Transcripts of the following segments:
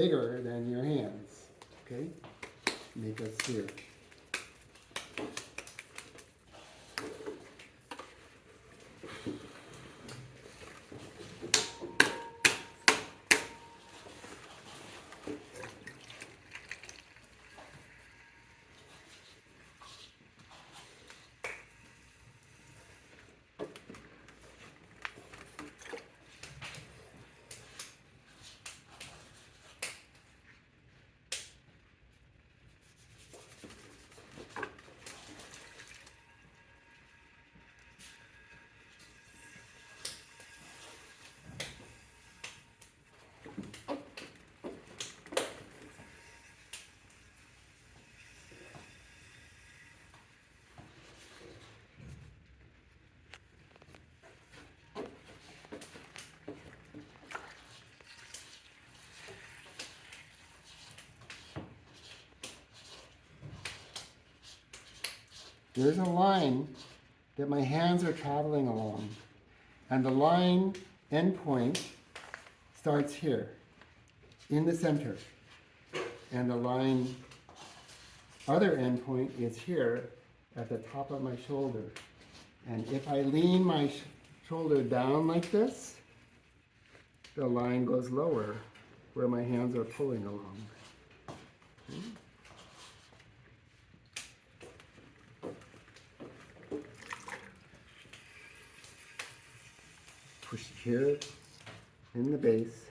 bigger than your hands, okay? Make a sphere. There's a line that my hands are traveling along, and the line endpoint starts here in the center, and the line other endpoint is here at the top of my shoulder. And if I lean my shoulder down like this, the line goes lower where my hands are pulling along. Okay. Push here in the base,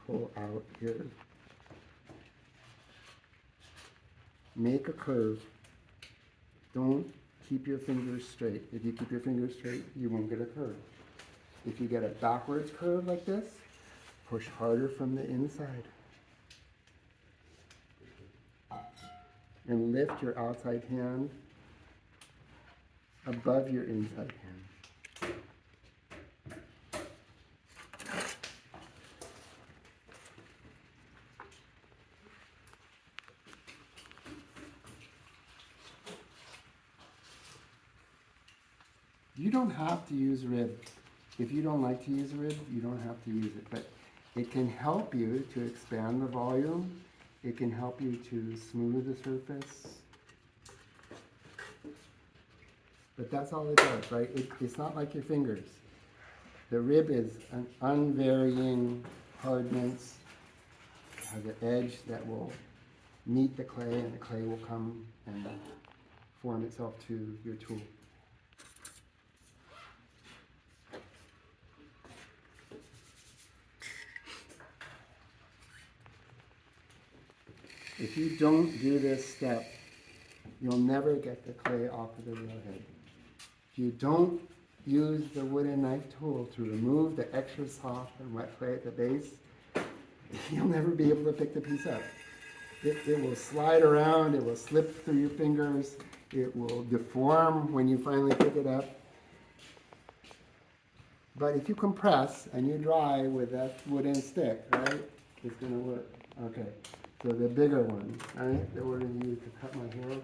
pull out here. Make a curve. Don't keep your fingers straight. If you keep your fingers straight, you won't get a curve. If you get a backwards curve like this, push harder from the inside. And lift your outside hand above your inside hand. You don't have to use rib. If you don't like to use rib, you don't have to use it. But it can help you to expand the volume. It can help you to smooth the surface. But that's all it does, right? It's not like your fingers. The rib is an unvarying hardness. It has an edge that will meet the clay, and the clay will come and form itself to your tool. If you don't do this step, you'll never get the clay off of the railhead. If you don't use the wooden knife tool to remove the extra soft and wet clay at the base, you'll never be able to pick the piece up. It will slide around, it will slip through your fingers, it will deform when you finally pick it up. But if you compress and you dry with that wooden stick, right, it's going to work. Okay. So the bigger one, right, that we're going to use to cut my hair.